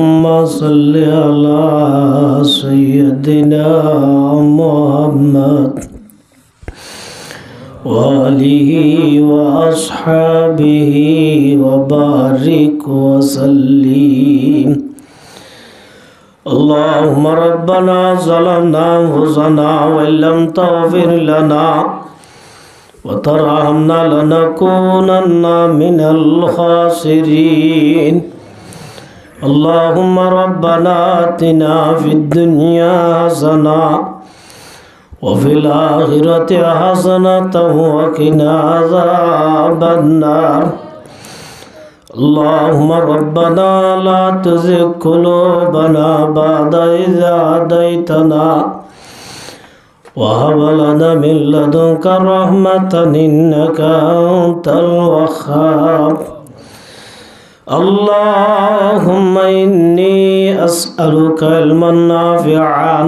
اللهم صل على سيدنا محمد وآله وأصحابه وبارك وسلم. اللهم ربنا ظلمنا أنفسنا وإن لم تغفر لنا وترحمنا لنكونن من الخاسرين. اللهم ربنا آتنا في الدنيا حسنة وفي الآخرة حسنة وقنا عذاب النار. اللهم ربنا لا تزغ قلوبنا بعد إذ هديتنا وهب لنا من لدنك رحمة إنك أنت الوهاب. اللهم إني أسألك علما نافعا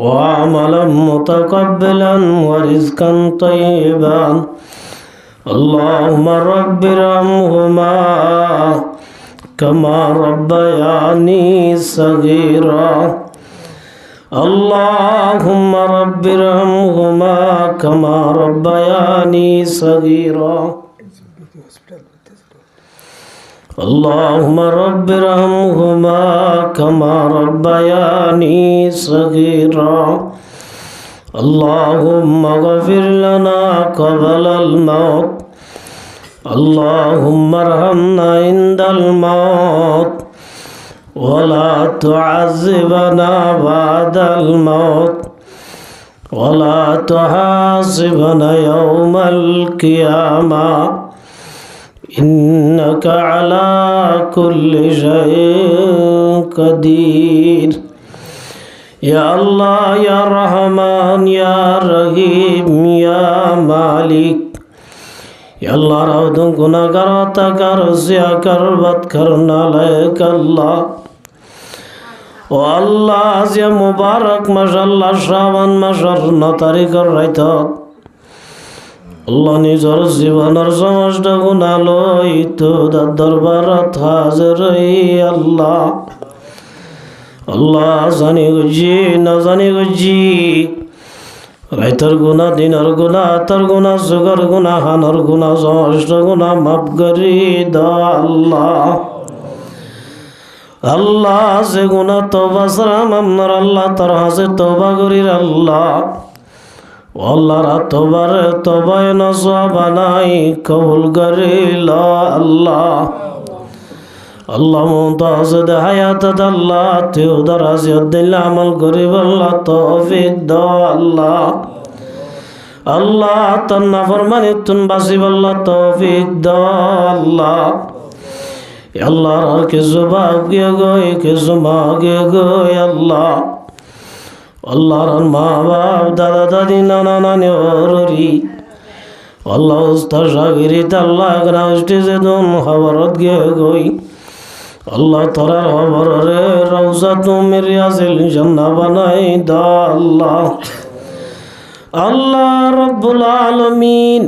وعملا متقبلا ورزقا طيبا. اللهم رب ارحمهما كما ربياني صغيرا. اللهم رب ارحمهما كما ربياني صغيرا. اللهم رب ارحمهما كما ربياني صغيرا. اللهم اغفر لنا قبل الموت. اللهم ارحمنا عند الموت ولا تعذبنا بعد الموت ولا تحاسبنا يوم القيامة إنك على كل شيء قدير. يا الله يا رحمن يا رحيم يا مالك. يا الله راودن गुनाहगार ताकार सिया कर बद करना लायक अल्लाह. ও আল্লাহ যে মুবারক মাশাআল্লাহ শ্রাবণ মাসের 9 তারিখের রাইত আল্লাহ নিজর জীবনের সমস্ত গুনাহ লই তো দরবারত হাজির আল্লাহ. আল্লাহ জানি গুজি না জানি গুজি রাইতের গুণা দিনের গুণা আতর গুণা সুগর গুণা হানর গুণা সমস্ত গুণা মাফ করি দাও আল্লাহ. আল্লাহ যে গুণা তওবা সালাম আপনার আল্লাহ তার হাতে তওবা করির আল্লাহ. আল্লাহ রাতবার তওবায় নসওয়া বানাই কবুল করিল আল্লাহ. আল্লাহ মুমতাজ হায়াত আল্লাহ তেও দরাজিয়ত দিল আমল করিব আল্লাহ তৌফিক দাও আল্লাহ. আল্লাহ তোর নাফরমানি তুন বাসিব আল্লাহ তৌফিক দাও আল্লাহ. আল্লাহ আর কিছু ভাগ্য গই কিছু মাগে গই আল্লাহ. আল্লাহর মা বাপ দাদা দাদি নানা নানি ওরি আল্লাহ উস্তাদ শাগিরিত আল্লাহ গ্রাউস্টি যেদুন খবরত গে গই আল্লাহ তোরার খবরে রওজা তুমি রিয়াজিল জান্নাহ বানাই দাও আল্লাহ. আল্লাহ রব্বুল আলামিন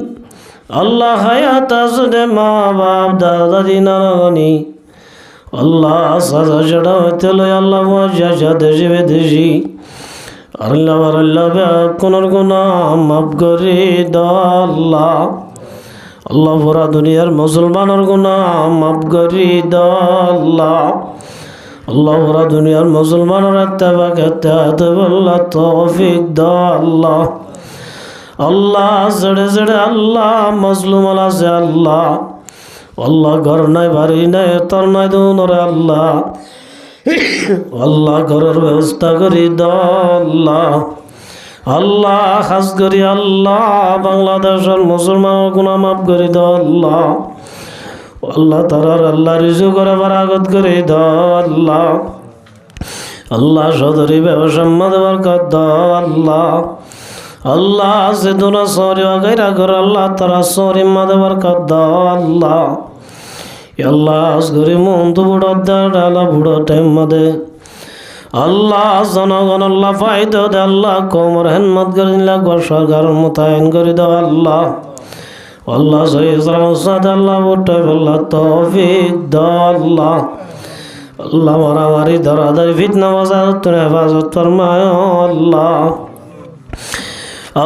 আল্লাহ হায়াত আছে মা বাপ দাদা দাদি নানা নানি আল্লাহ সাজা জড়া হইতে লই আল্লাহ ওয়াজা দেশি বিদেশি আল্লাহ আল্লাহ কোনর গুনাহ মাফ করে দাও আল্লাহ. আল্লাহ পুরা দুনিয়ার মুসলমানের গুনাহ মাফ করে দাও আল্লাহ. আল্লাহ পুরা দুনিয়ার মুসলমানের ইত্তেফাক ইত্তেহাদ আল্লাহ তৌফিক দাও আল্লাহ. আল্লাহ জড়ে জড়ে আল্লাহ মজলুম আছে আল্লাহ. আল্লাহ ঘর নাই বাড়ি নাই তোর নাই দুনরে আল্লাহ. আল্লাহ ঘরের ব্যবস্থা করি দাও আল্লাহ. আল্লাহ খাস করি আল্লাহ বাংলাদেশের মুসলমানের গুনাহ মাফ করে দাও আল্লাহ. আল্লাহ তারার আল্লাহ রিজুক করে বারাকত করে দাও আল্লাহ. আল্লাহ সদরি ব্যবসা মদ বরকত দাও আল্লাহ. আল্লাহ সে দুনা সরি গায়রা করে আল্লাহ তারা সরি মদ বরকত দাও আল্লাহ. আল্লাহ আসগরি মন্ত বুড়ো ডালা বুড়ো টাইম মদে আল্লাহ জনগণ আল্লাহ ফায়দা দে আল্লাহ কোমর হেনমত করিলা গো সরকার মোতায়েন করে দাও আল্লাহ. আল্লাহ সহি সালামত আল্লাহ বটে আল্লাহ তৌফিক দাও আল্লাহ. আল্লাহ মারামারি ধরাধারি ফিতনা বাজার তোর হেফাজত ফরমায় আল্লাহ।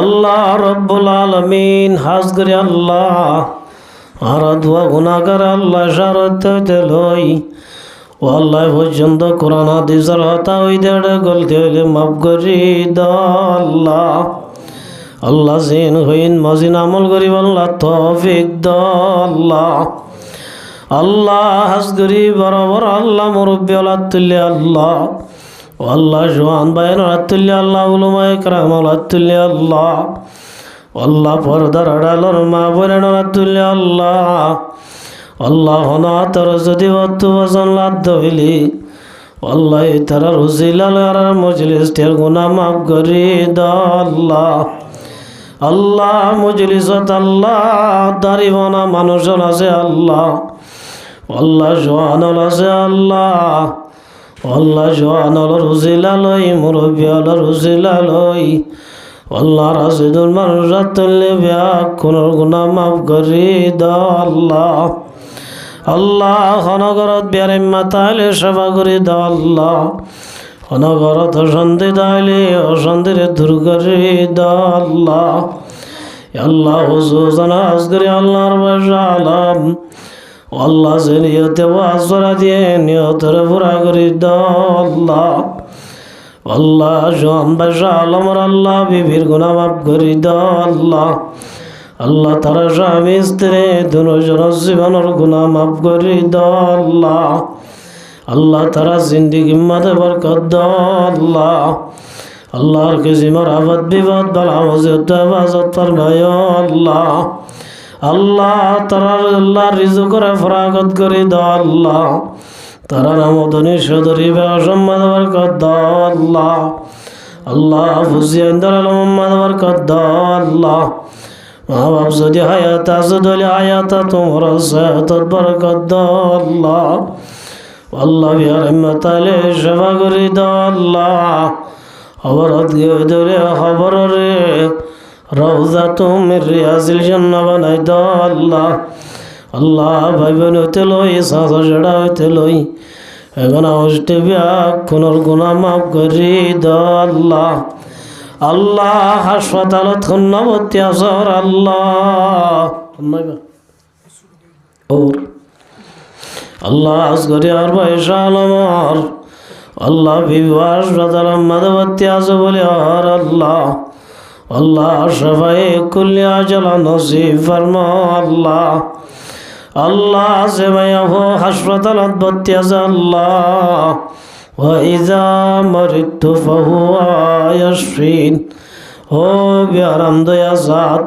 আল্লাহ রব্বুল আলামিন হাজ করি আল্লাহ আর দোয়া গুনাহগার আল্লাহ শারত হইতে লই ও আল্লাহ পর্যন্ত কোরআন হাদিসের হতা হইতে গলতি হইলে মাফ করি দাও আল্লাহ। আল্লাহ জিন হইন মজিন আমল করি আল্লাহ তৌফিক দাও আল্লাহ। আল্লাহ হাজ করি বরাবর আল্লাহ মুরব্বী আল্লাহ তুল্লি আল্লাহ ও আল্লাহ জোয়ান বাইন তুল্লি আল্লাহ উলুমায়ে কেরাম তুল্লি আল্লাহ। আল্লাহ পর্দার আড়ালর মা বোনের তুল্লি আল্লাহ। আল্লাহ হনা তোর যদি বত্তু বসন লাদ্দ হইলি আল্লাহ তারা রুজিলাল আর মজলিস টের গুনা মাফ করি দাও আল্লাহ। আল্লাহ মজলিসত আল্লাহ দাড়িবানা মানুষজন আছে আল্লাহ। আল্লাহ জোয়ানল আছে আল্লাহ। আল্লাহ জোয়ানল রুজিলালই মুরব্বী আল রুজিলালই আল্লাহ রাশিদুল মানুষ তুল্লি ব্যাগ কোন গুনা মাফ করি দাও আল্লাহ। আল্লাহ হনগরত বিয়ারে মাতাইলে সেবা করি দাও আল্লাহ। হনগরত অশান্তি দাইলে অশান্তির দূর করি দাও আল্লাহ। আল্লাহ হুজুজানা আজগরি আল্লাহর বাসা আলাম আল্লাহ যে নিয়তে ওয়াজরা দিয়ে নিয়তের পুরা করি দাও আল্লাহ। আল্লাহ জোয়ান বাসা আলমর আল্লাহ বিবির গুনাহ মাফ করি দাও আল্লাহ। আল্লাহ তারা স্বামী স্ত্রী দুজনের জীবনের গুনাহ মাফ করি দাও আল্লাহ। আল্লাহ তারা জিন্দিগি মাঝে বরকত দাও আল্লাহ। আল্লাহর কিসিমর আবাদ বিবাদ বালা মুসিবত হেফাজত ফরমায় আল্লাহ। আল্লাহ তারা আল্লাহ রিজুক করে ফরাগত করি দাও আল্লাহ। তারা নামদনি সদরি সম্মান বরকত দাও আল্লাহ। আল্লাহ ফুজিয়ান্দর মোহাম্মদ বরকত দাও আল্লাহ। মা বাপ যদি হায়াত আছে দলে হায়াত তোমার সেহত বরকত দাও আল্লাহ। আল্লাহ বিহার মতালে সেবা করি দাও আল্লাহ। খবরত গিয়ে ধরে খবর রে রওজা তুমি রিয়াজিল জান্নাহ বানাই দাও আল্লাহ। আল্লাহ ভাই বোন হইতে লই সাঁচা সেড়া হইতে লই এখন অষ্টে ব্যাগ কোনর গুনাহ মাফ করি দাও আল্লাহ। আল্লাহ হাসপাতালত খন্নাবতী আসর আল্লাহ আল্লাহ আসগরি আর পয়সা আলমার আল্লাহ বিবাহ হাসপাতাল মাধবতী আছে বলে আর আল্লাহ। আল্লাহ সবাই কুল্লিয়া জ্বালা নসিব ফরমা আল্লাহ। আল্লাহ আছে ভাইয়া হো হাসপাতালত ভর্তি আছে আল্লাহ। وإذا مرضت فهو يشفين ও বিহারাম দয়া জাত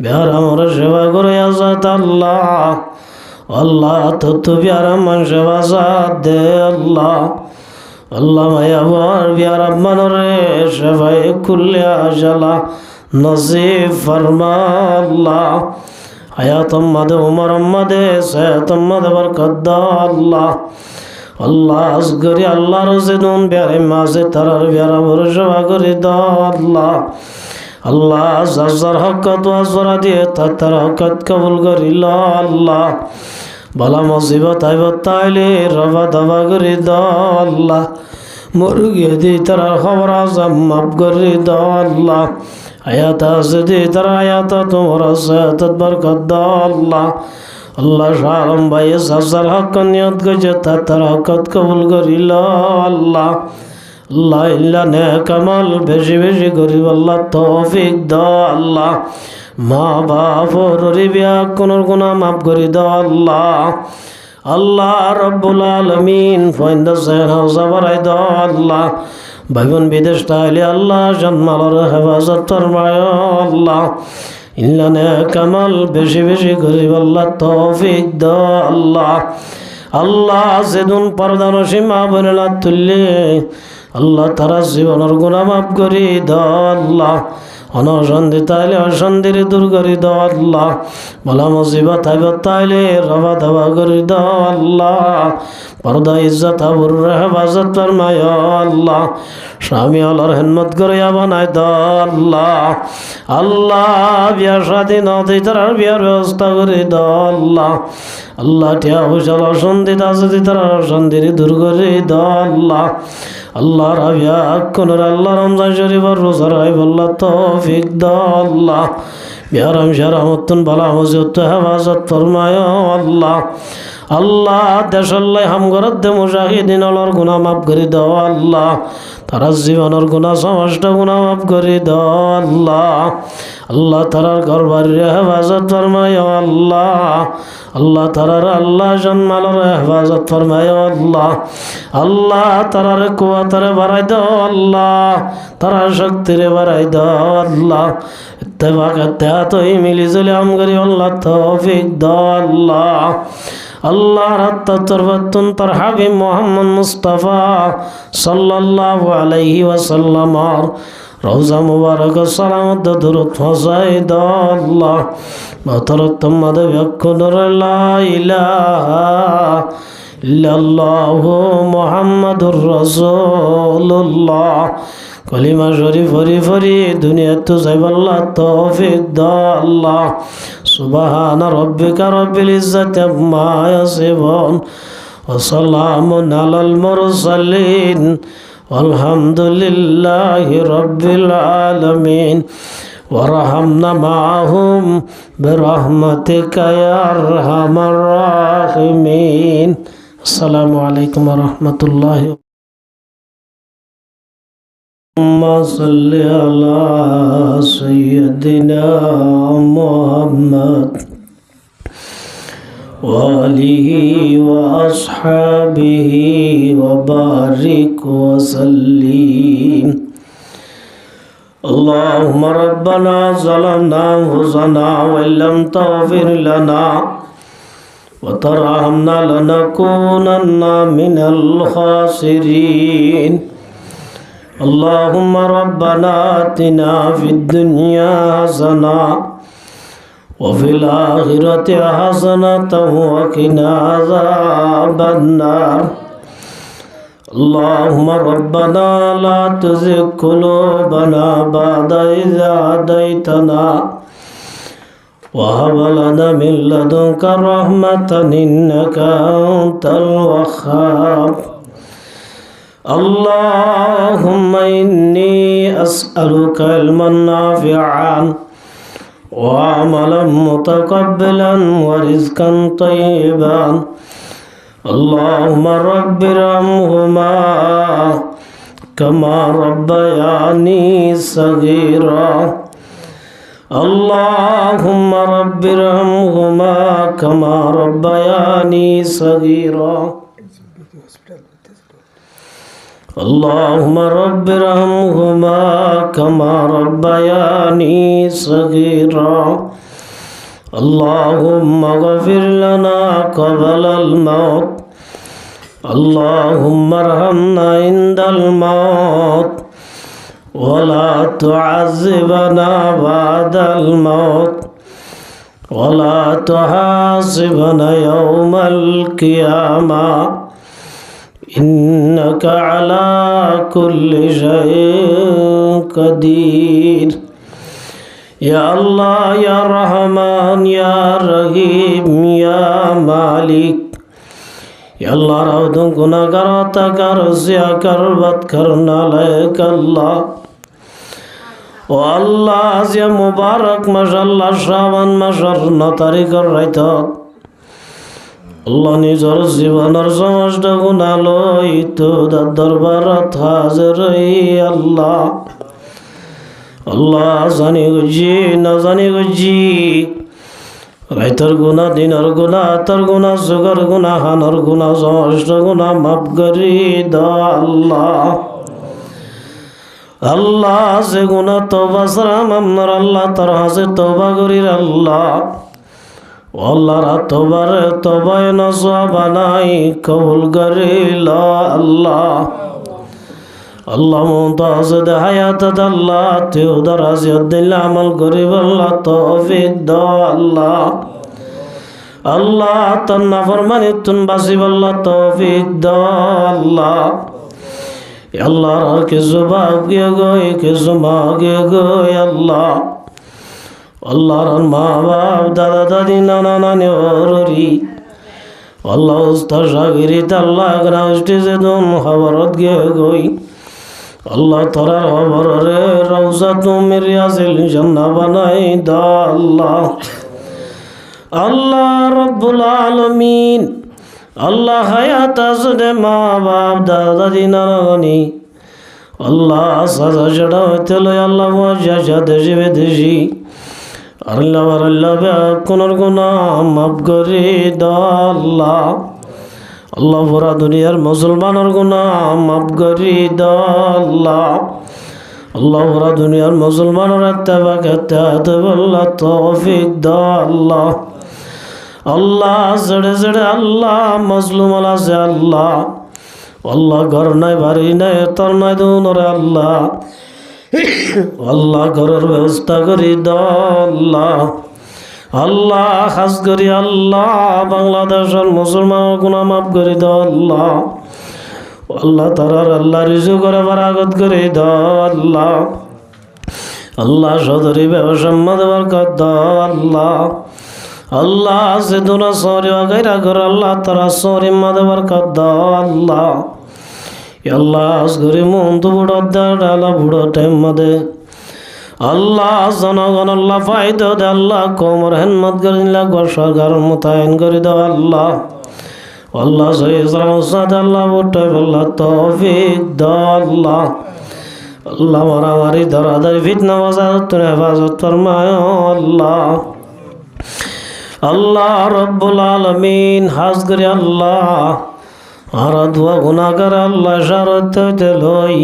বিহারামর সেবা করে জাত আল্লাহ। আল্লাহ তত বিহারাম সেবা জাত দে আল্লাহ। আল্লাহ মায়াবার বিহারাম মানরে সেবাই কুল্লিয়া জালা নসিব ফরমা আল্লাহ। হায়াতম মাদে উমর মাদে সেহতম মাদে বরকত দাও আল্লাহ। আল্লাহ আসগরি আল্লাহ রসিদুন বিহারে মাঝে তারার বিহারা ভরসা করে দাও আল্লাহ। আল্লাহ যার হকত ওয়াজরা দিয়ে তার হকত কবুল করিল আল্লাহ। বালা মুসিবত আইবত তাইলে রবা দাবা করে দাও আল্লাহ। মুরগি দি তার খবর আজম মাফ করে দাও আল্লাহ। হায়াত আছে দি তার হায়াত তোমার সেহত বরকত দাও আল্লাহ। আল্লাহ শাহরম ভাই সাসার হক নিয়ত গেছে তার হকত কবুল করিল আল্লাহ। আল্লাহ ইল্লা নে কামাল বেশি বেশি করিব আল্লাহ তৌফিক দাও আল্লাহ। মা বাপ রিবিয়া কোনর গুনাহ মাফ করে দাও আল্লাহ। আল্লাহ রব্বুল আলামিন ফয়ন্দা সেনা জাবরাই দাও আল্লাহ। ভাই বোন বিদেশ তাইলে আল্লাহ জন্মালর হেফাজত ফরমায় আল্লাহ। ইল্লানে কামাল বেশি বেশি করিব আল্লাহ তৌফিক দাও আল্লাহ। আল্লাহ যেদিন পর্দানো সীমা বনেলা তুললে আল্লাহ তারা জীবনের গুনাহ মাফ করি দাও আল্লাহ। অনশান্তি তাইলে অশান্তির দূর করি দাও আল্লাহ। বলা মুসিবত আইবত তাইলে রবা দাবা করি দাও আল্লাহ। পর্দা ইজ্জত আবুর হেফাজত ফরমায় আল্লাহ। স্বামী আল্লাহর হিম্মত করে বানাই দাও আল্লাহ। আল্লাহ বিয়ার সাথী নদী তার বিয়ার ব্যবস্থা করে দাও আল্লাহ। আল্লাহ টিয়া পয়সার অশান্তি আছে তারা অশান্তির দূর করে দাও আল্লাহ আল্লাহ রাবিয়া কোনের আল্লাহ রমজান শরীফের রোজা রাইব আল্লাহ তৌফিক দাও আল্লাহ বিহারাম শারামতুন বালা মজিদ হেফাজত ফরমায় আল্লাহ আল্লাহ দেশাল্লাহ হামগরত দে মুজাহিদিন আল্লাহর গুনাহ মাফ করে দাও আল্লাহ তারা জীবনের গুনাহ সমস্ত গুনাহ মাফ করে দাও আল্লাহ আল্লাহ তারার ঘর বাড়ির হেফাজত ফরমায় আল্লাহ আল্লাহ তারার আল্লাহ জন্মালোর হেফাজত ফরমায় আল্লাহ আল্লাহ তারার কুয়াতারে বাড়াই দাও আল্লাহ তারার শক্তিরে বাড়াই দাও আল্লাহ ইত্তেফাক তুই মিলি জুলি আম করি আল্লাহ তৌফিক দাও আল্লাহ আল্লাহ রাত্তাতরবাতুন তার হাবিব মুহাম্মদ মুস্তাফা সাল্লাল্লাহু আলাইহি ওয়াসাল্লাম রওজা মুবারক সালামত দরুদ ফসাই দাও আল্লাহ মাতরতম মাদে ইয়াকুনুর লা ইলাহা ইল্লাল্লাহু মুহাম্মাদুর রাসূলুল্লাহ কলিমা শরীফ ফরি ফরি দুনিয়া তো যাইবাল্লাহ তৌফিক দাও আল্লাহ সুবহান রাব্বিকা রাব্বিল ইজ্জাতি আম্মা ইয়াসিফুন ওয়া সালামুন আলাল মুরসালিন আলহামদুলিল্লাহি রাব্বিল আলামিন ওয়ারহামনা মাআহুম বিরহমাতিকা ইয়া আরহামার রাহিমিন আসসালামু আলাইকুম ওয়া রাহমাতুল্লাহি اللهم صل على سيدنا محمد وآله وأصحابه وبارك وسلم اللهم ربنا ظلمنا أنفسنا وإن لم تغفر لنا وترحمنا لنكونن من الخاسرين اللهم ربنا آتنا في الدنيا حسنة وفي الآخرة حسنة وقنا عذاب النار اللهم ربنا لا تزغ قلوبنا بعد إذ هديتنا وهب لنا من لدنك رحمة إنك أنت الوهاب اللهم إني أسألك علما نافعا وعملا متقبلا ورزقا طيبا اللهم رب ارحمهما كما ربياني صغيرا اللهم رب ارحمهما كما ربياني صغيرا اللهم رب ارحمهما كما ربياني صغيرا اللهم اغفر لنا قبل الموت اللهم ارحمنا عند الموت ولا تعذبنا بعد الموت ولا تحاسبنا يوم القيامة إنك على كل شيء قدير يا الله يا رحمن يا رحيم يا مالك يا الله راودن গুনাহগার হত্যাকার জিয়াকার বদকার নালায়েক আল্লাহ ও আল্লাহ যে মুবারক মাশাআল্লাহ শাবান মাসের 9 তারিখের রাইতত আল্লাহ নিজর জীবনের সমস্ত গুনাহ লই তো দরবারত হাজির আল্লাহ আল্লাহ জানি গুজি না জানি গুজি রাইতর গুনাহ দিনের গুনাহ তোর গুনাহ সুগর গুনাহ হানর গুনাহ সমস্ত গুনাহ মাফ করি দাও আল্লাহ আল্লাহ যে গুনাহ তওবা সালাম আমরার আল্লাহ তোর হাতে তওবা করির আল্লাহ আল্লাহ রাতবার তবায় নজবানাই কবুল করিল আল্লাহ আল্লাহ মুমতাজ হায়াত আল্লাহ তেও দারাজিয়ত দিল আমল করিব আল্লাহ তৌফিক দাও আল্লাহ আল্লাহ তোর নাফরমানি তুন বাসিব আল্লাহ তৌফিক দাও আল্লাহ আল্লাহ কিছু বাপ গিয়ে গই কিছু মা গিয়ে গই আল্লাহ আল্লাহর মা বাপ দাদা দাদি নানা নানি ওরি আল্লাহ উস্তাদ শাগিরিত আল্লাহ গ্রাম স্টেজে দন খবরত গিয়ে গই আল্লাহ তারার খবরে রওজা তুমি রিয়াজিল জান্নাহ বানাই দা আল্লাহ আল্লাহ রব্বুল আলামিন আল্লাহ হায়াত আসলে মা বাপ দাদা দাদি নানা নানি আল্লাহ সাজা চড়া হইতে লই আল্লাহ মজা দেশি বিদেশি আল্লাহ আল্লাহ কোনর গুনা মাফ করে দাও আল্লাহ আল্লাহ পুরা দুনিয়ার মুসলমানের গুনা মাফ করে দাও আল্লাহ আল্লাহ পুরা দুনিয়ার মুসলমানের ইত্তেবা করতে আল্লাহ তৌফিক দাও আল্লাহ আল্লাহ জড়ে জড়ে আল্লাহ মজলুম আছে আল্লাহ আল্লাহ ঘর নাই বাড়ি নাই তোর নাই দুনরে আল্লাহ আল্লাহ ঘরের ব্যবস্থা করি দাও আল্লাহ আল্লাহ খাস করি আল্লাহ বাংলাদেশের মুসলমানের গুনাহ মাফ করে দাও আল্লাহ আল্লাহ তারার আল্লাহ রিজু করে বারাগত করে দাও আল্লাহ আল্লাহ সদরি ব্যবসা মধ্যে বরকত দাও আল্লাহ আল্লাহ সেদুনা সরি গায়রা ঘর আল্লাহ তারা সরি মধ্যে বরকত দাও আল্লাহ আল্লাহ আসগরি মন্ত বুড়ো ডালা বুড়ো টাইম মধ্যে আল্লাহ জনগণ আল্লাহ ফায়দা দে আল্লাহ কোমর হেনমত করিলা সরকার মোতায়েন করে দাও আল্লাহ আল্লাহ সৈয়দ আল্লাহ বুটে আল্লাহ তৌফিক দাও আল্লাহ আল্লাহ মারামারি ধরাধারি ফিতনা বাজার হেফাজত ফরমায় আল্লাহ আল্লাহ রব্বুল আলামিন হাজ করে আল্লাহ আর দোয়া গুনাহগার আল্লাহ শারত হইতে লই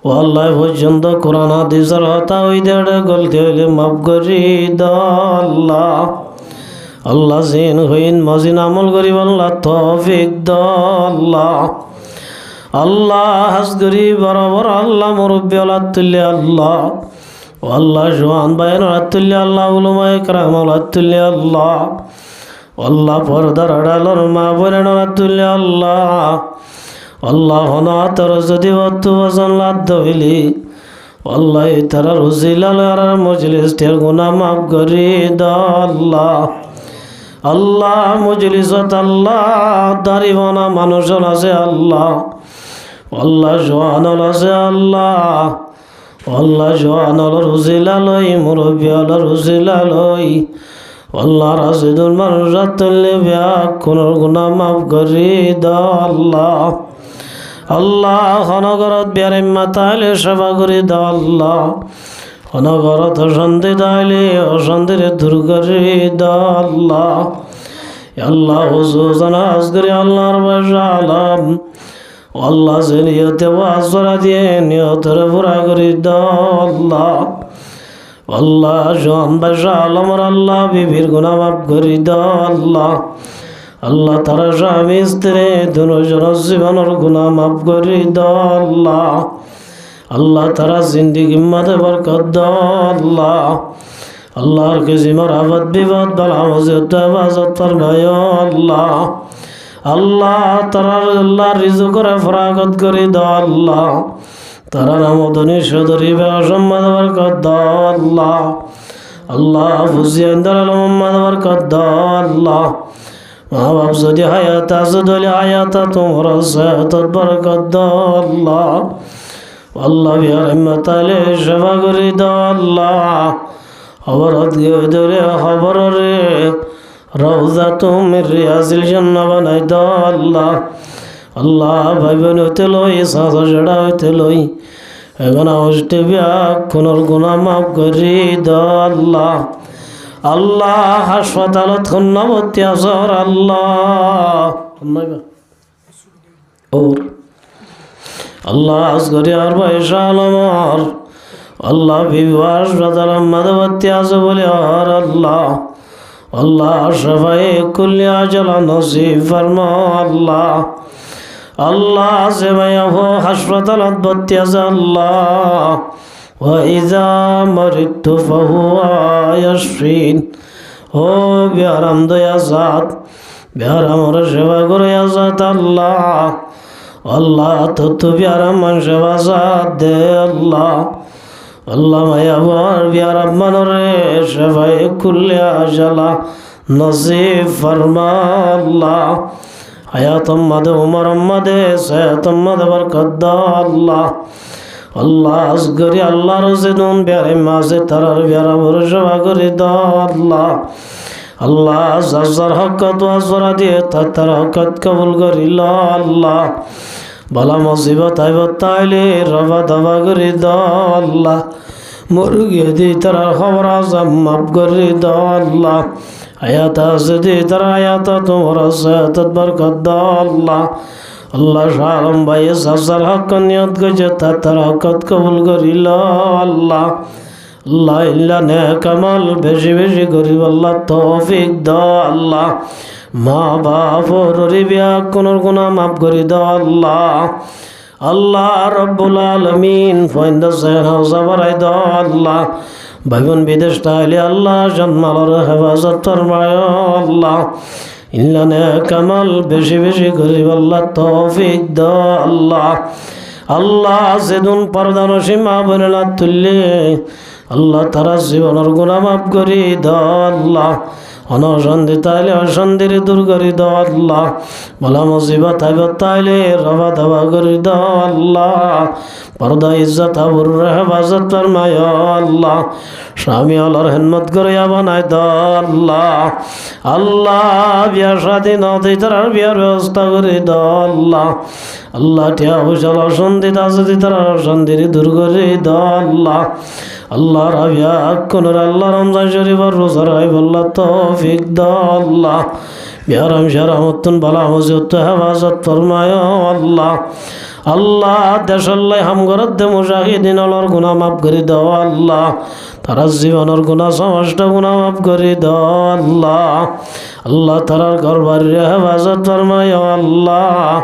ও আল্লাহ পর্যন্ত কোরআন হাদিসের হতা হই দেড়ে গলতি হইলে মাফ করি দাও আল্লাহ আল্লাহ জিন হইন মজিন আমল করিব আল্লাহ তৌফিক দাও আল্লাহ আল্লাহ হাজ করি বরাবর আল্লাহ মুরব্বী আল্লাহ আল্লাহ ও আল্লাহ জওয়ান বাইন আল্লাহ উলামা ইকরাম আল্লাহ আল্লাহ পর্দার আড়ালর মা বোনের আতুল্য আল্লাহ আল্লাহ হনা তোর যদি বত্তু বসন লাদ্দ হইলি আল্লাহ তারা রুজিলাল আর মজলিস টের গুনাহ মাফ করি দাও আল্লাহ আল্লাহ মজলিসত আল্লাহ দাড়িওয়ালা মানুষ আছে আল্লাহ আল্লাহ জওয়ান আছে আল্লাহ আল্লাহ জওয়ান রুজিলালই মুরব্বী রুজিলালই আল্লাহ রাশিদুল মানুষ রাত্তলে ব্যাগ কোন গুনাহ মাফ করি দাও আল্লাহ আল্লাহ হনগরত বিয়ারে মাতাইলে সেবা করি দাও আল্লাহ হনগরত অশান্তি দাইলে অশান্তিরে দূর করি দাও আল্লাহ আল্লাহ হুজুজানা আজ করি আল্লাহর বাসা আলাম আল্লাহ যে নিয়তে ওয়াজ করা দিয়ে নিয়তের পুরা করি দাও আল্লাহ আল্লাহ জোয়ান বাসা আলমর আল্লাহ বিবির গুনাহ মাফ করি দাও আল্লাহ আল্লাহ তারা স্বামী স্ত্রী দুজনের জীবনের গুনাহ মাফ করি দাও আল্লাহ আল্লাহ তারা জিন্দিগি মাঝে বরকত দাও আল্লাহ আল্লাহর কিছু মরাবত বিপদ বালা মুসিবত হেফাজত ফরমায় আল্লাহ আল্লাহ তারা আল্লাহ রিজু করে ফরাগত করি দাও আল্লাহ তারা নামদনি সদরি সম্মাদ বরকত দাও আল্লাহ আল্লাহ ফুজিয়ান্দার মোহাম্মদ বরকত দাও আল্লাহ মা বাপ যদি হায়াত আছে দলে হায়াত তোমার সেহত বরকত দাও আল্লাহ আল্লাহ বিহার হিম্মতালে সেবা করি দাও আল্লাহ খবরত গিয়ে ধরে খবর রে রওজা তুমি রিয়াজিল জান্নাহ বানাই দাও আল্লাহ আল্লাহ ভাই বোন হইতে লই সাজা জড়া হইতে লই এখন অষ্টে ব্যাগ কোনর গুনাহ মাফ করি দাও আল্লাহ আল্লাহ হাসপাতালত খন্নাবতী আসর আল্লাহ আল্লাহ আসগরি আর পয়সা আলমার আল্লাহ বিবাহ হাসপাতাল মাদবতী আছে বলে আর আল্লাহ আল্লাহ সবাই কুল্লিয়া জ্বালা নসিব ফরমা আল্লাহ আল্লাহ সে ভাইয়া হো হাসপাতালত ভর্তি আছে আল্লাহ ওয়াইজা মরিতু ফাহুয়া ইয়াশফিন ও বিহারাম দয়া জাত বিহারামর সেবা করে আজাত আল্লাহ আল্লাহ তো বিহারাম সেবা জাত দে আল্লাহ আল্লাহ মায়া বর বিহারাম মানরে সেবাই কুল্লিয়া জ্বালা नसीब फरमा अल्लाह। हयात उम्मत उमर उम्मत सेहत उम्मत बरकत दा अल्लाह। अल्लाह असगरी अल्लाह रज़िदुन प्यारे मासे तरर प्यारा भरोसा करी दा अल्लाह। अल्लाह जर हक़त वज़रा दिए तर हक़त कबूल करी ला अल्लाह। बला मुसीबत आइबत आइले रवा दवा करी दा अल्लाह। मुर्गी दी तरह खबर आज़म माफ करी दा अल्लाह। हयात दी तरह हयात तुम्हारा सेहत बरकत दा अल्लाह। अल्लाह शारम भाई सर हक नियत गजे तर हक़त कबूल करी ला अल्लाह। अल्लाह इल्ला ने कमाल बेशी बेशी गरीब अल्लाह तौफीक दा अल्लाह। माँ बाप और रिबिया कुनर गुना माफ करी दा अल्लाह। अल्लाह रब्बुल आलमीन फाइंदा सेना ज़बराई दा अल्लाह। भाईबन विदेश ताइले अल्लाह जन्मालर हेफाजत फरमाया अल्लाह। इल्ला ने कमाल बेशी बेशी गरीब अल्लाह तौफीक दा अल्लाह। अल्लाह सेदुन पर्दा नसीमा बनेला तुल्ले अल्लाह तारा जीवनर गुनाह माफ करी दा अल्लाह। अनशांति ताइले अशांतिर दूर करी दा अल्लाह। बला मुसीबत आइबत ताइले रवा दवा करी दा अल्लाह। पर्दा इज्जत आबुर हेफाजत फरमाया अल्लाह। स्वामी आलार हिम्मत करिया बनाय दा अल्लाह। अल्लाह बिया शादी नदी तार बियार व्यवस्था करी दा अल्लाह। अल्लाह टिया हुशाल अशांति दासदी तार अशांतिर दूर करी दा अल्लाह। अल्लाह राबिया कुनर अल्लाह रमजान शरीफ और रोजा राइब अल्लाह तौफीक दा अल्लाह। बियारम शरामतुन बला मुसीबत हेफाजत फरमाया अल्लाह। अल्लाह देशल्लाई हम गरत दे मुजाहिदीन अल्लाहर गुनाह माफ करी दा अल्लाह। तारा जीवनर गुनाह समस्त गुनाह माफ करी दा अल्लाह। अल्लाह तारार घर बाड़ीर हेफाजत फरमाया अल्लाह।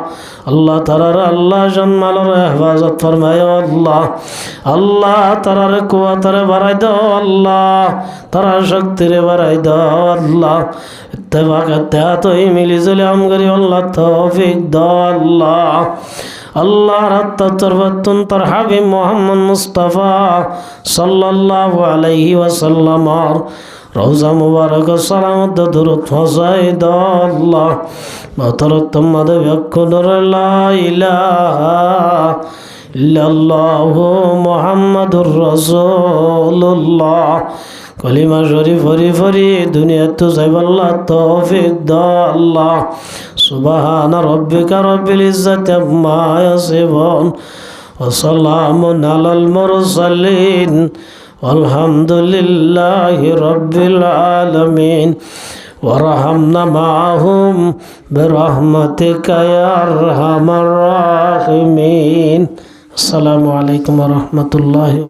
अल्लाह तारार अल्लाह जन्मालर हेफाजत फरमाया अल्लाह। अल्लाह तारार कुव्वतरे बाड़ाई दा अल्लाह। तारा शक्तिरे बाड़ाई दा अल्लाह। इत्तेफाक इत्तेहाद हई मिली जुली हम करी अल्लाह तौफीक दा अल्लाह। अल्लाह रत्ता तरबतुन तर हबीब मोहम्मद मुस्तफ़ा सल्लल्लाहु अलैहि वसल्लम और रोज़ा मुबारक सलामत दुरूद फसाई दा अल्लाह। बतरतम मद यकुदर ला इलाहा इल्लल्लाहु मुहम्मदुर रसूलुल्लाह। कलिमा शरीफ फरी फरी दुनिया तो साइबल्लाह तौफीक दा अल्लाह। सुबहान रब्बिका रब्बिल इज्जति अम्मा यसिफून व सलामुन अलल मुरसलीन वल्हम्दुलिल्लाहि रब्बिल आलमीन वरहमना माहुम बिरहमतिका या अरहमर राहिमीन। अस्सलामु अलैकुम व रहमतुल्लाहि।